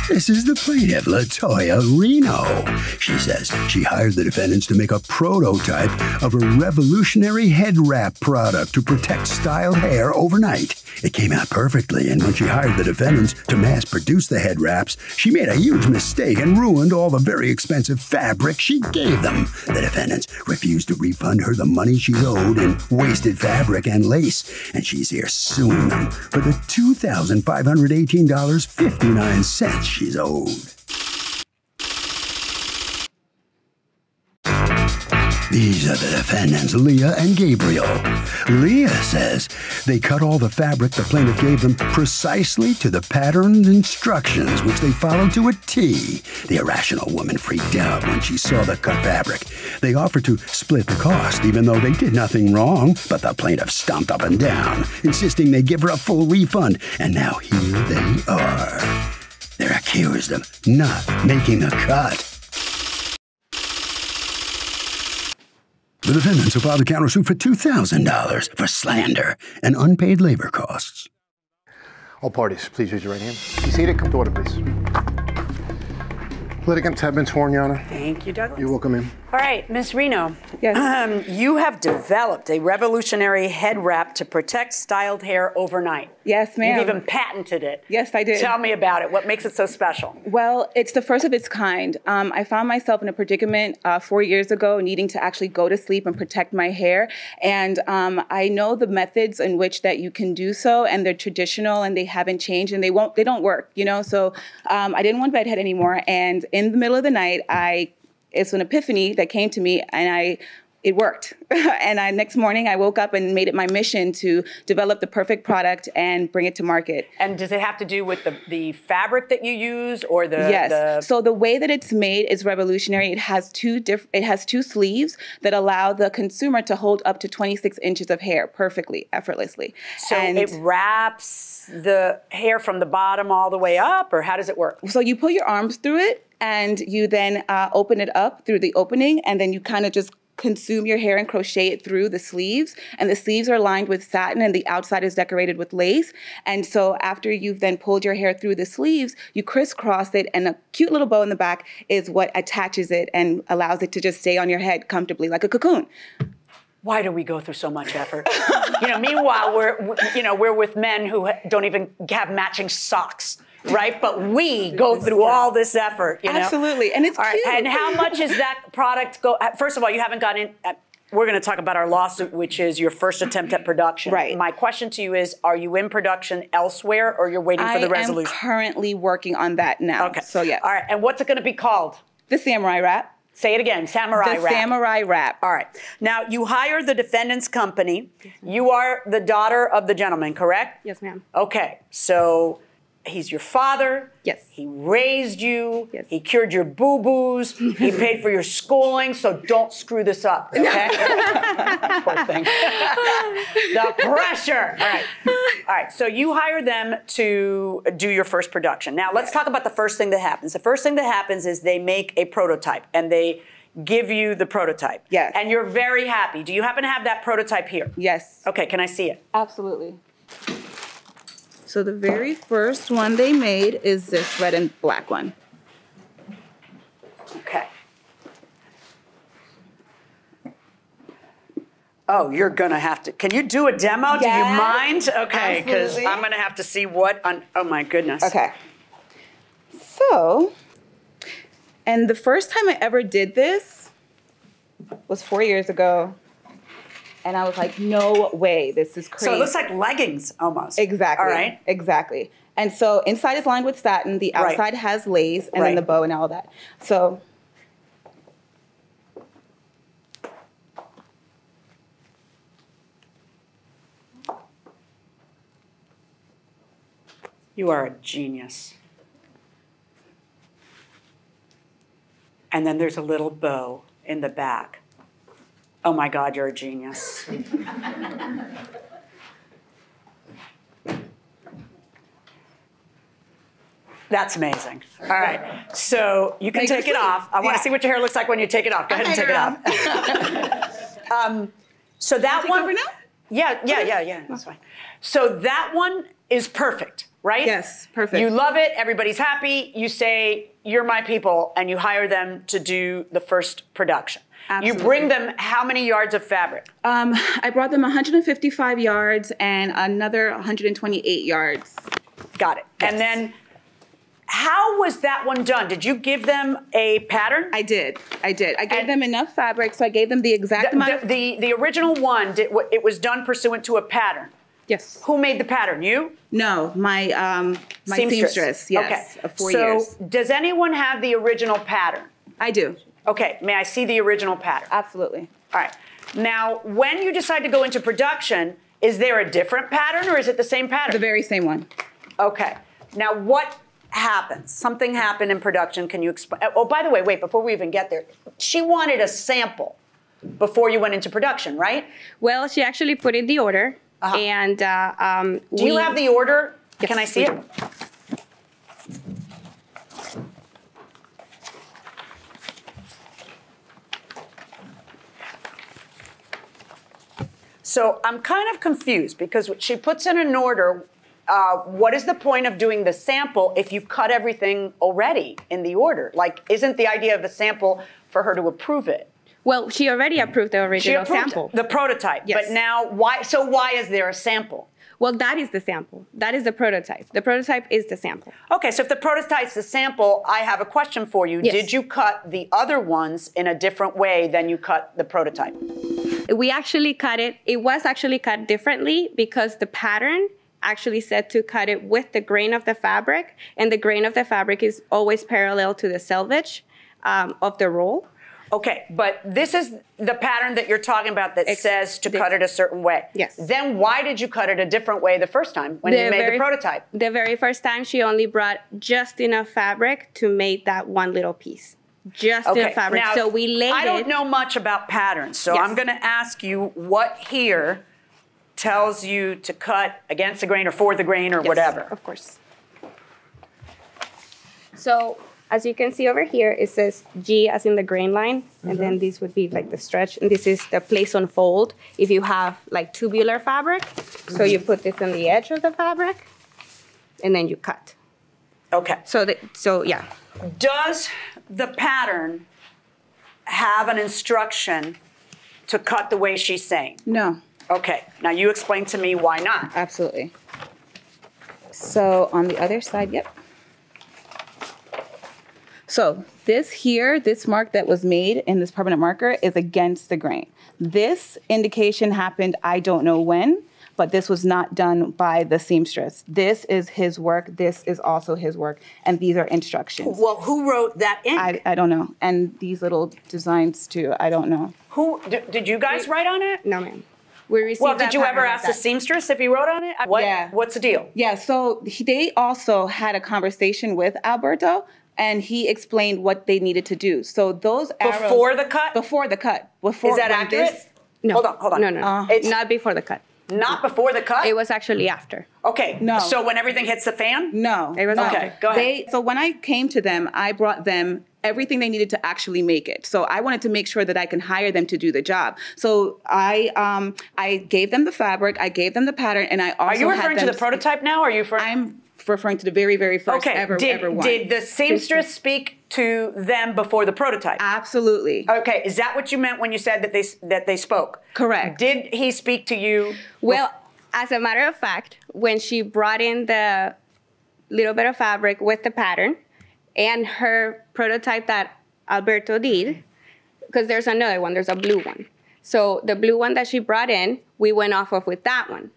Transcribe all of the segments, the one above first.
This is the plaintiff, LaToya Reno. She says she hired the defendants to make a prototype of a revolutionary head wrap product to protect styled hair overnight. It came out perfectly, and when she hired the defendants to mass produce the head wraps, she made a huge mistake and ruined all the very expensive fabric she gave them. The defendants refused to refund her the money she owed in wasted fabric and lace, and she's here suing them for the $2,518.59 she's owed. These are the defendants, Leah and Gabriel. Leah says they cut all the fabric the plaintiff gave them precisely to the patterned instructions, which they followed to a T. The irrational woman freaked out when she saw the cut fabric. They offered to split the cost, even though they did nothing wrong, but the plaintiff stomped up and down, insisting they give her a full refund. And now here they are. They're accused of not making the cut. The defendants have filed a countersuit for $2,000 for slander and unpaid labor costs. All parties, please raise your right hand. Be seated. Come to order, please. Litigants have been sworn, Your Honor. Thank you, Douglas. You're welcome in. All right, Ms. Reno. Yes. You have developed a revolutionary head wrap to protect styled hair overnight. Yes, ma'am. You've even patented it. Yes, I did. Tell me about it. What makes it so special? Well, it's the first of its kind. I found myself in a predicament 4 years ago, needing to actually go to sleep and protect my hair. And I know the methods in which that you can do so, and they're traditional, and they haven't changed, and they don't work, you know? So I didn't want bedhead anymore. And in the middle of the night, it's an epiphany that came to me, and it worked. And next morning I woke up and made it my mission to develop the perfect product and bring it to market. And does it have to do with the fabric that you use, or the? Yes. So the way that it's made is revolutionary. It has two sleeves that allow the consumer to hold up to 26 inches of hair perfectly, effortlessly. So it wraps the hair from the bottom all the way up, or how does it work? So you put your arms through it, and you then open it up through the opening, and then you kind of just consume your hair and crochet it through the sleeves. And the sleeves are lined with satin, and the outside is decorated with lace. And so after you've then pulled your hair through the sleeves, you crisscross it, and a cute little bow in the back is what attaches it and allows it to just stay on your head comfortably like a cocoon. Why do we go through so much effort? Meanwhile, we're with men who don't even have matching socks. Right, but we go through all this effort, Absolutely, and it's cute. Right. And how much is that product go? First of all, you haven't gotten in. We're going to talk about our lawsuit, which is your first attempt at production. Right. My question to you is: are you in production elsewhere, or you're waiting for the resolution? I am currently working on that now. Okay. So yes. All right. And what's it going to be called? The Samurai Wrap. Say it again, Samurai Wrap. The Samurai Wrap. All right. Now, you hire the defendant's company. You are the daughter of the gentleman, correct? Yes, ma'am. Okay. So he's your father. Yes. He raised you. Yes. He cured your boo-boos. He paid for your schooling, so don't screw this up, okay? Poor thing. The pressure. All right. All right, so you hire them to do your first production. Now, let's talk about the first thing that happens. The first thing that happens is they make a prototype, and they give you the prototype. Yes. And you're very happy. Do you happen to have that prototype here? Yes. Okay, can I see it? Absolutely. So the very first one they made is this red and black one. Okay. Oh, you're going to have to. Can you do a demo? Yes, do you mind? Okay, because absolutely. I'm going to have to see what on. Oh, my goodness. Okay. So, and the first time I ever did this was 4 years ago. And I was like, no way, this is crazy. So it looks like leggings almost. Exactly. All right. Exactly. And so inside is lined with satin, the outside has lace, and then the bow and all that. So you are a genius. And then there's a little bow in the back. Oh my God, you're a genius. That's amazing. All right, so you can take it off. I want to see what your hair looks like when you take it off. Go ahead and take it off. So that one, over now? yeah, that's fine. So that one is perfect. right? Yes, perfect. You love it, everybody's happy, you say, you're my people, and you hire them to do the first production. Absolutely. You bring them how many yards of fabric? I brought them 155 yards and another 128 yards. Got it. Yes. And then how was that one done? Did you give them a pattern? I did. I gave them enough fabric, so I gave them the exact amount. The original one, it was done pursuant to a pattern. Yes. Who made the pattern? You? No, my seamstress. Yes, Okay. of 4 years. So does anyone have the original pattern? I do. Okay. May I see the original pattern? Absolutely. All right. Now, when you decide to go into production, is there a different pattern or is it the same pattern? The very same one. Okay. Now, what happens? Something happened in production. Can you explain? Oh, by the way, wait, before we even get there, she wanted a sample before you went into production, right? Well, she actually put in the order. And do you have the order? Yes, Can I see it? So I'm kind of confused because she puts in an order. What is the point of doing the sample if you cut everything already in the order? Like, isn't the idea of the sample for her to approve it? Well, she already approved the original sample. The prototype. Yes. But now, why? So why is there a sample? Well, that is the sample. That is the prototype. The prototype is the sample. Okay, so if the prototype's the sample, I have a question for you. Yes. Did you cut the other ones in a different way than you cut the prototype? We actually cut it. It was actually cut differently because the pattern actually said to cut it with the grain of the fabric, and the grain of the fabric is always parallel to the selvage of the roll. Okay, but this is the pattern that you're talking about that says to cut it a certain way. Yes. Then why did you cut it a different way the first time when you made the prototype? The very first time, she only brought just enough fabric to make that one little piece. Just enough fabric. Now, so we laid I don't know much about patterns, so Yes. I'm going to ask you what here tells you to cut against the grain or for the grain or Yes, whatever. Of course. So as you can see over here, it says G as in the grain line, and then this would be like the stretch, and this is the place on fold. If you have like tubular fabric, so you put this on the edge of the fabric, and then you cut. Okay. So yeah. Does the pattern have an instruction to cut the way she's saying? No. Okay. Now you explain to me why not. Absolutely. So on the other side, yep. So this here, this mark that was made in this permanent marker is against the grain. This indication happened, I don't know when, but this was not done by the seamstress. This is his work. This is also his work. And these are instructions. Well, who wrote that ink? I don't know. And these little designs too, I don't know. Who did you guys write on it? No, ma'am. We received Well, that did you ever pattern ask like the that. seamstress if he wrote on it? Yeah. What's the deal? Yeah, so they also had a conversation with Alberto, and he explained what they needed to do. So those arrows... Before the cut? Before the cut. Before Is that when accurate? this- No. Hold on. No. It's Not before the cut. not before the cut? It was actually after. Okay. No. So when everything hits the fan? No. It was no. Okay, go ahead. So when I came to them, I brought them everything they needed to actually make it. So I wanted to make sure that I can hire them to do the job. So I gave them the fabric, I gave them the pattern, and I also Are you referring had to them the prototype now? Or are you referring? I'm referring to the very, very first ever one. Did the seamstress speak to them before the prototype? Absolutely. Okay, is that what you meant when you said that they spoke? Correct. Did he speak to you? Well, as a matter of fact, when she brought in the little bit of fabric with the pattern and her prototype that Alberto did, because there's another one, there's a blue one. So the blue one that she brought in, we went off of with that one.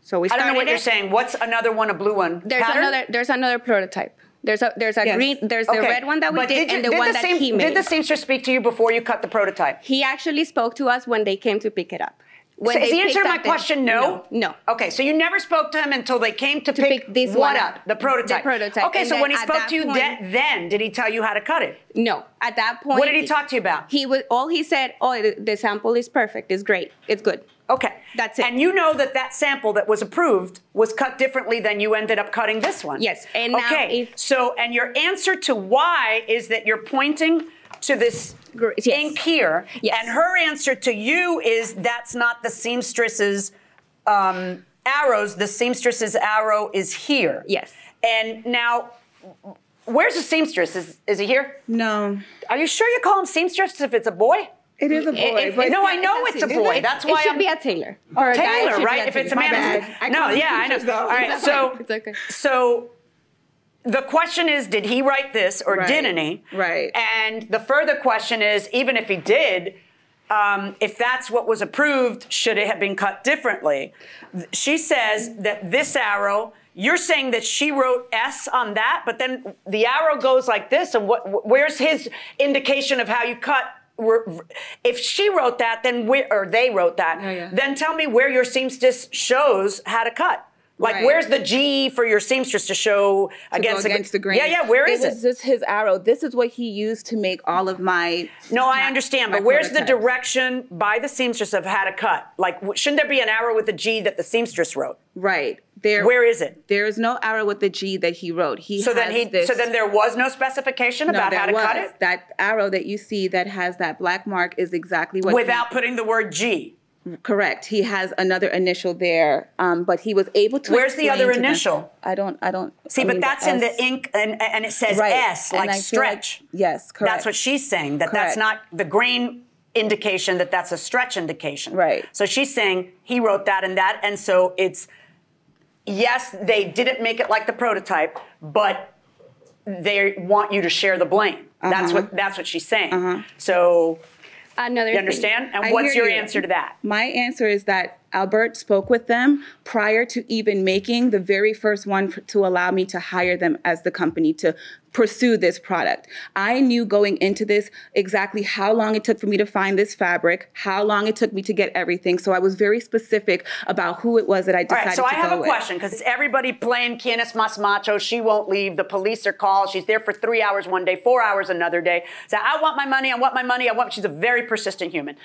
So we I started don't know what it. you're saying. What's another one, a blue one? There's another prototype. There's a Yes. green, there's the red one that we But did and the one that he made. Did the seamstress speak to you before you cut the prototype? He actually spoke to us when they came to pick it up. When So is they the answer to picked my up the- question no? No. Okay, so you never spoke to him until they came to pick this what one up? The prototype. The prototype. Okay, And so then when he at spoke that to you point- then, did he tell you how to cut it? No. At that point. What did he talk to you about? All he said, the sample is perfect, it's great, it's good. Okay. That's it. And you know that sample that was approved was cut differently than you ended up cutting this one. Yes, and now okay. And your answer to why is that you're pointing to this Yes. ink here, Yes. and her answer to you is that's not the seamstress's arrows, the seamstress's arrow is here. Yes. And now, where's the seamstress? Is he here? No. Are you sure you call him seamstress if it's a boy? It is a boy. but No, I know it's a boy. That's why it should I'm be a tailor. Or a guy, it Taylor, should be right? a If it's a tailor. man, My it's bad. no, yeah, I know. All right, so It's okay. so the question is, did he write this or Right. didn't he? Right. And the further question is, even if he did, if that's what was approved, should it have been cut differently? She says that this arrow, you're saying that she wrote S on that, but then the arrow goes like this, and where's his indication of how you cut? If she wrote that, then or they wrote that, then tell me where your seamstress shows how to cut. Like, Right. where's the G for your seamstress to show against the grain? Yeah, where is It was just his arrow. This is what he used to make all of my. No, I understand, but where's the direction by the seamstress of how to cut? Like, shouldn't there be an arrow with a G that the seamstress wrote? Right. Where is it? There is no arrow with the G that he wrote. So then there was no specification about how to cut it? That arrow that you see that has that black mark is exactly what. Without putting the word G. Correct. He has another initial there, but he was able to. Where's the other explain to them- initial? I don't. See, but that's in the ink, and it says Right. S, And like I feel stretch. yes, correct. That's what she's saying, that's Correct. not the grain indication, that's a stretch indication. Right. So she's saying he wrote that, and so it's, yes, they didn't make it like the prototype, but they want you to share the blame. That's what she's saying. So, Another you understand? And I what's hear your you. answer to that? My answer is that Albert spoke with them prior to even making the very first one to allow me to hire them as the company to pursue this product. I knew going into this exactly how long it took for me to find this fabric, how long it took me to get everything. So I was very specific about who it was that I decided to go with. All right, so I have a question, because everybody playing Quien es más macho, she won't leave, the police are called, she's there for 3 hours one day, 4 hours another day. So I want my money, she's a very persistent human.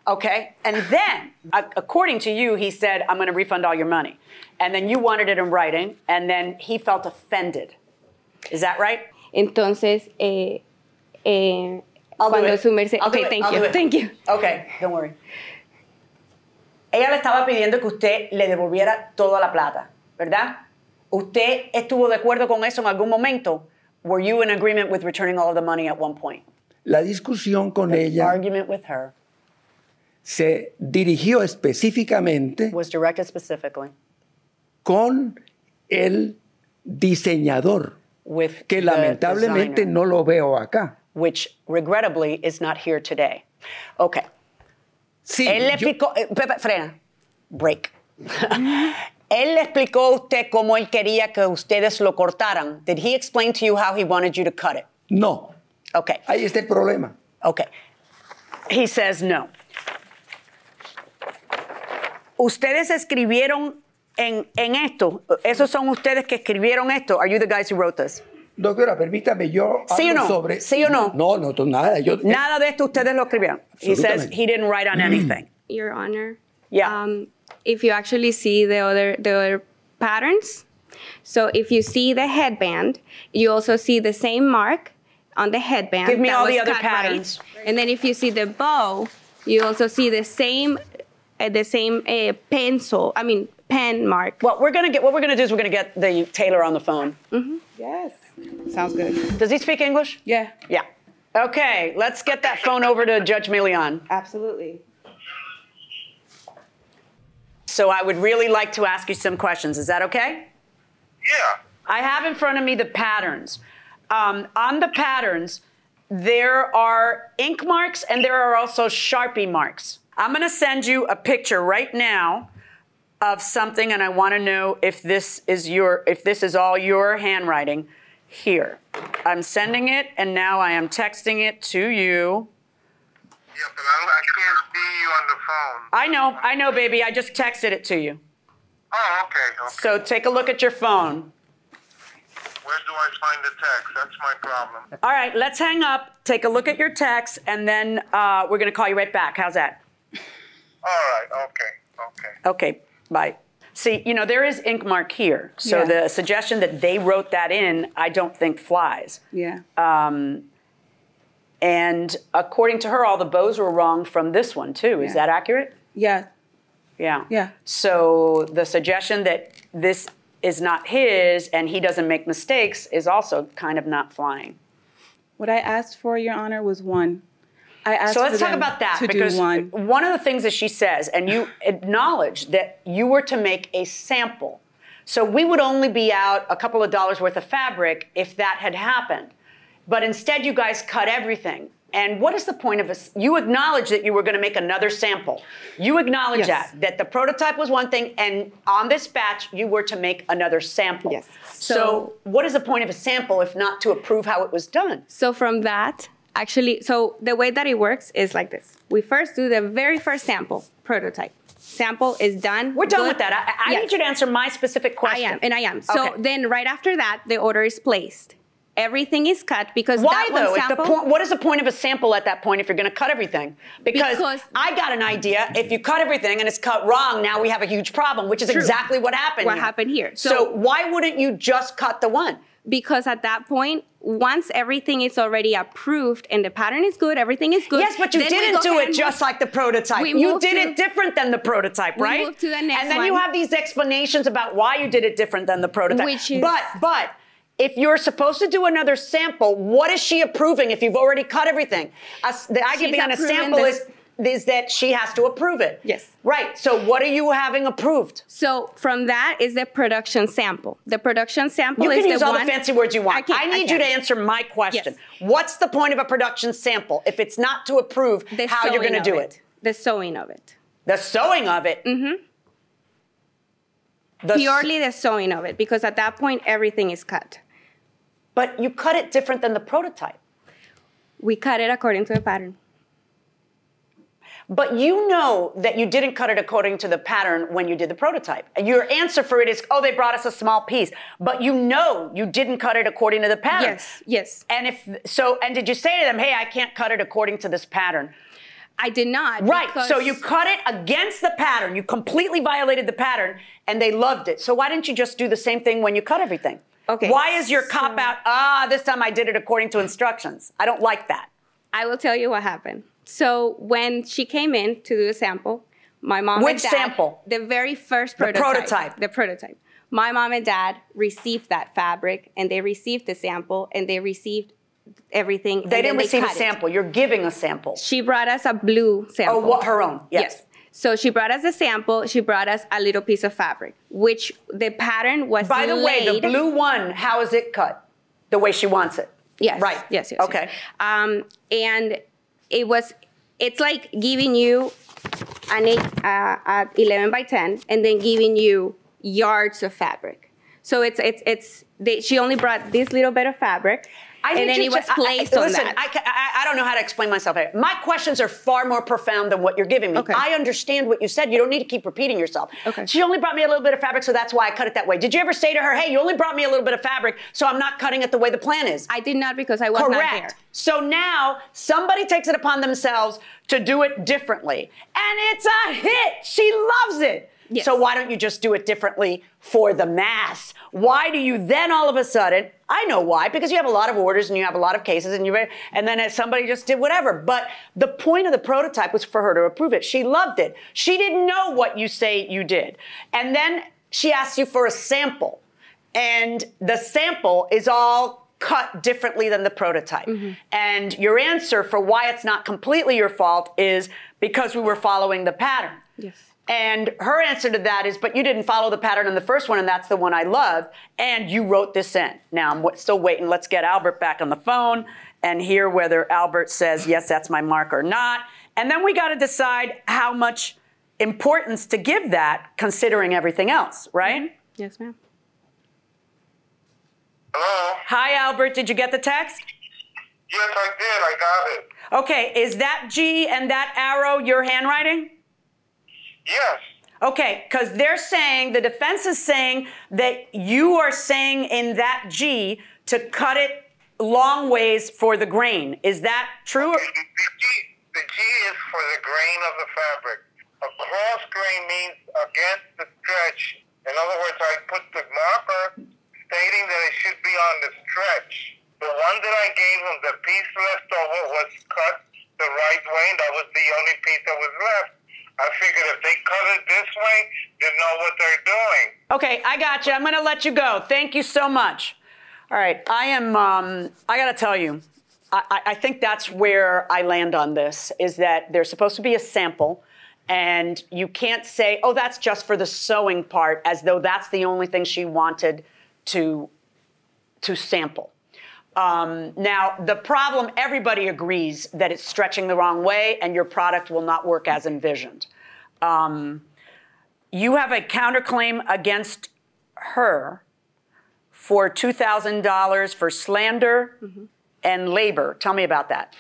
Okay, and then, according to you, he said, I'm gonna refund all your money. And then you wanted it in writing, and then he felt offended. Is that right? Entonces, cuando su merced... Okay, thank you. Okay, don't worry. Ella le estaba pidiendo que usted le devolviera toda la plata, ¿verdad? ¿Usted estuvo de acuerdo con eso en algún momento? Were you in agreement with returning all of the money at one point? La discusión con ella Argument with her se dirigió específicamente was directed specifically con el diseñador, with que the lamentablemente designer, no lo veo acá. which regrettably is not here today. Okay. Sí, Él le explicó, Pepe, frena, break. Él le explicó a usted cómo él quería que ustedes lo cortaran. Did he explain to you how he wanted you to cut it? no. Okay. Ahí está el problema. Okay. He says no. Ustedes escribieron en esto. Esos son ustedes que escribieron esto. Are you the guys who wrote this? Doctora, permítame, yo ¿Sí o hablo no? sobre... ¿Sí o no? No, nada. Nada de esto ustedes lo escribieron. He says he didn't write on anything. Your Honor. Yeah. If you actually see the other patterns, so if you see the headband, you also see the same mark on the headband. Give me that all the was other cut patterns. right. And then if you see the bow, you also see the same pencil. I mean pen mark. What we're gonna do is we're gonna get the tailor on the phone. Yes. Sounds good. Does he speak English? Yeah. Yeah. Okay, let's get that phone over to Judge Milian. Absolutely. So I would really like to ask you some questions. Is that okay? Yeah. I have in front of me the patterns. On the patterns, there are ink marks and there are also Sharpie marks. I'm gonna send you a picture right now of something, and I wanna know if this is all your handwriting. Here. I'm sending it, and now I am texting it to you. Yeah, but I can't see you on the phone. I know, baby. I just texted it to you. Oh, okay. So take a look at your phone. Where do I find the text? That's my problem. All right, let's hang up, take a look at your text, and then we're going to call you right back. How's that? All right, okay. Okay, bye. See, there is ink mark here. So Yeah. the suggestion that they wrote that in, I don't think flies. Yeah. And according to her, all the bows were wrong from this one, too. Is that accurate? Yeah. Yeah. Yeah. So the suggestion that this is not his and he doesn't make mistakes is also kind of not flying. What I asked for, Your Honor, was one. I asked So let's for talk them about that, to because do one. one of the things that she says, and you acknowledge that you were to make a sample. So we would only be out a couple of dollars worth of fabric if that had happened. But instead, you guys cut everything. And what is the point of you acknowledge that you were going to make another sample. You acknowledge Yes. that the prototype was one thing, and on this batch, you were to make another sample. Yes. So what is the point of a sample if not to approve how it was done? So from that, actually, so the way that it works is like this. We first do the very first sample, prototype. Sample is done. We're done good. with that. I Yes. need you to answer my specific question. I am. So Okay. then right after that, the order is placed. Everything is cut because Why that one though? sample. What is the point of a sample at that point if you're going to cut everything? Because I got an idea. If you cut everything and it's cut wrong, now we have a huge problem, which is True. exactly what happened. What here. happened here. So why wouldn't you just cut the one? Because at that point, once everything is already approved and the pattern is good, everything is good. Yes, but you then we didn't go do ahead it and just like the prototype. we You move did to- it different than the prototype, we right? move to the next and then you one. have these explanations about why you did it different than the prototype. Which is- But if you're supposed to do another sample, what is she approving if you've already cut everything? The idea She's behind a approving sample this- is that she has to approve it. Yes. Right. So what are you having approved? So from that is the production sample. The production sample You is can the use all one. the fancy words you want. I need you can. to answer my question. Yes. What's the point of a production sample if it's not to approve The how you're going to sewing do of it? The sewing of it. The sewing of it. Mm-hmm. The Purely the sewing of it, because at that point everything is cut. But you cut it different than the prototype. We cut it according to the pattern. But you know that you didn't cut it according to the pattern when you did the prototype. And your answer for it is, oh, they brought us a small piece. But you know you didn't cut it according to the pattern. Yes, yes. And and did you say to them, hey, I can't cut it according to this pattern? I did not. Right. because- So you cut it against the pattern. You completely violated the pattern, and they loved it. So why didn't you just do the same thing when you cut everything? Okay, Why is your cop out, this time I did it according to instructions? I don't like that. I will tell you what happened. So when she came in to do the sample, my mom Which and dad, sample? The very first The prototype. prototype. The prototype. My mom and dad received that fabric, and they received the sample, and they received everything. They and didn't then receive a cut it. sample. You're giving a sample. She brought us a blue sample. Oh, what, her own? Yes. So she brought us a sample. She brought us a little piece of fabric, which the pattern was By the way, the laid- blue one, how is it cut? The way she wants it. Yes. Right. Yes. Okay. Yes. And it's like giving you an 11 by 10 and then giving you yards of fabric. So she only brought this little bit of fabric. And then it was placed on listen, that. I don't know how to explain myself here. My questions are far more profound than what you're giving me. Okay. I understand what you said. You don't need to keep repeating yourself. Okay. She only brought me a little bit of fabric, so that's why I cut it that way. Did you ever say to her, hey, you only brought me a little bit of fabric, so I'm not cutting it the way the plan is? I did not, because I was not there. Correct. So now somebody takes it upon themselves to do it differently. And it's a hit. She loves it. Yes. So why don't you just do it differently for the mass? Why do you then all of a sudden, I know why, because you have a lot of orders and you have a lot of cases and then somebody just did whatever. But the point of the prototype was for her to approve it. She loved it. She didn't know what you say you did. And then she asked you for a sample. And the sample is all cut differently than the prototype. Mm-hmm. And your answer for why it's not completely your fault is because we were following the pattern. Yes. And her answer to that is, but you didn't follow the pattern in the first one, and that's the one I love, and you wrote this in. Now, I'm still waiting. Let's get Albert back on the phone and hear whether Albert says, yes, that's my mark or not. And then we got to decide how much importance to give that, considering everything else, right? Yes, ma'am. Hello? Hi, Albert. Did you get the text? Yes, I did. I got it. Okay. Is that G and that arrow your handwriting? Yes. Okay, because they're saying, the defense is saying that you are saying in that G to cut it long ways for the grain. Is that true? Okay, the G is for the grain of the fabric. A cross grain means against the stretch. In other words, I put the marker stating that it should be on the stretch. The one that I gave him, the piece left over, was cut the right way, and that was the only piece that was left. I figured if they cut it this way, they know what they're doing. Okay, I got you. I'm going to let you go. Thank you so much. All right, I got to tell you, I think that's where I land on this, is that there's supposed to be a sample, and you can't say, oh, that's just for the sewing part, as though that's the only thing she wanted to sample. Now, the problem, everybody agrees that it's stretching the wrong way and your product will not work as envisioned. You have a counterclaim against her for $2,000 for slander and labor. Tell me about that.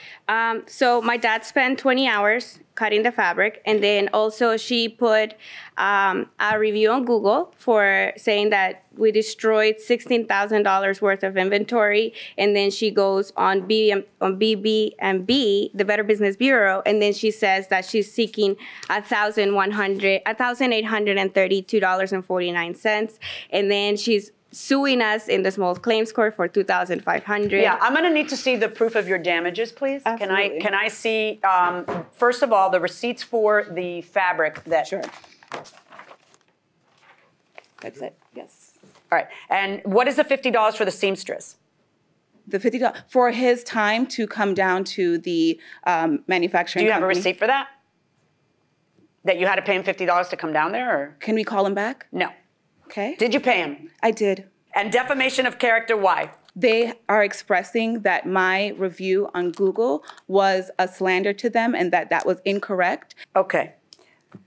So my dad spent 20 hours cutting the fabric, and then also she put a review on Google for saying that we destroyed $16,000 worth of inventory, and then she goes on BB&B, the Better Business Bureau, and then she says that she's seeking $1,832.49, and then she's suing us in the small claims court for $2,500. Yeah, I'm going to need to see the proof of your damages, please. Absolutely. Can I see, first of all, the receipts for the fabric that... Sure. That's it, yes. All right, and what is the $50 for the seamstress? The $50 for his time to come down to the manufacturing Do you have a company. receipt for that? That you had to pay him $50 to come down there, or? Can we call him back? No. Okay. Did you pay him? I did. And defamation of character, why? They are expressing that my review on Google was a slander to them and that was incorrect. Okay.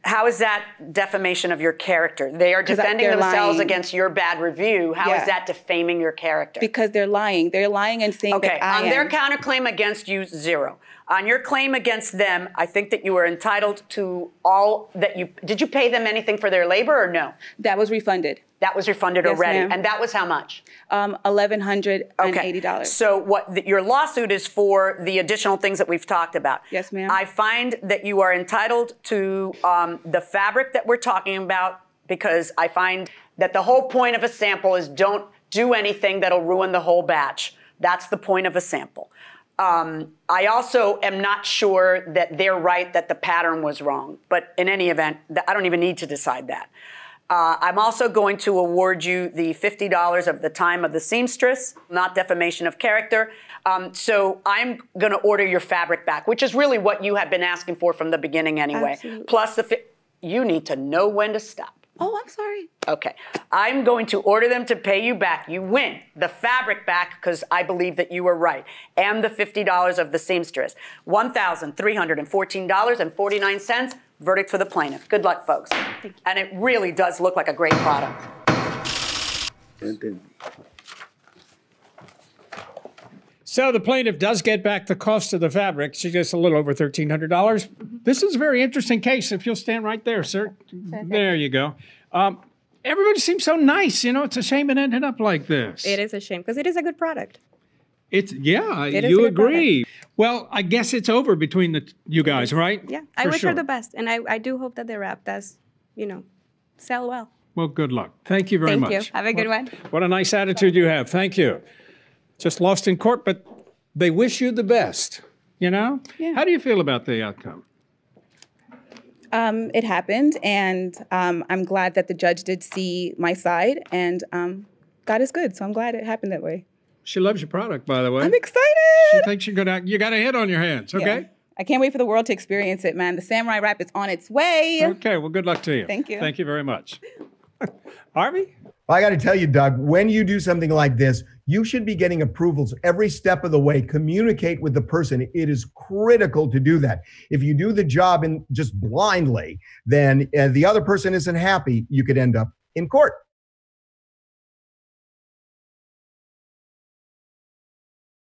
How is that defamation of your character? They are defending they're themselves lying. against your bad review. How is that defaming your character? Because they're lying. They're lying and saying that I am. On their counterclaim against you, 0. On your claim against them, I think that you are entitled to all that you... Did you pay them anything for their labor or no? That was refunded. That was refunded Yes, already. ma'am. And that was how much? $1,180. Okay. So your lawsuit is for the additional things that we've talked about. Yes, ma'am. I find that you are entitled to the fabric that we're talking about, because I find that the whole point of a sample is don't do anything that'll ruin the whole batch. That's the point of a sample. I also am not sure that they're right that the pattern was wrong. But in any event, I don't even need to decide that. I'm also going to award you the $50 of the time of the seamstress, not defamation of character. So I'm going to order your fabric back, which is really what you have been asking for from the beginning anyway. Absolutely. Plus, you need to know when to stop. Oh, I'm sorry. Okay. I'm going to order them to pay you back. You win the fabric back because I believe that you were right, and the $50 of the seamstress. $1,314.49. Verdict for the plaintiff. Good luck, folks. And it really does look like a great product. So the plaintiff does get back the cost of the fabric. She gets a little over $1,300. This is a very interesting case. If you'll stand right there, sir. There you go. Everybody seems so nice. You know, it's a shame it ended up like this. It is a shame because it is a good product. You agree. Well, I guess it's over between you guys, right? Yeah, I wish her the best. And I do hope that the wrap does, sell well. Well, good luck. Thank you very much. Thank you. Have a good one. What a nice attitude you have. Thank you. Just lost in court, but they wish you the best, you know? Yeah. How do you feel about the outcome? It happened, and I'm glad that the judge did see my side, and God is good, so I'm glad it happened that way. She loves your product, by the way. I'm excited. She thinks you got a hit on your hands, okay? Yeah. I can't wait for the world to experience it, man. The samurai wrap is on its way. Okay, well, good luck to you. Thank you. Thank you very much. Harvey? I got to tell you, Doug, when you do something like this, you should be getting approvals every step of the way. Communicate with the person. It is critical to do that. If you do the job just blindly, then the other person isn't happy. You could end up in court.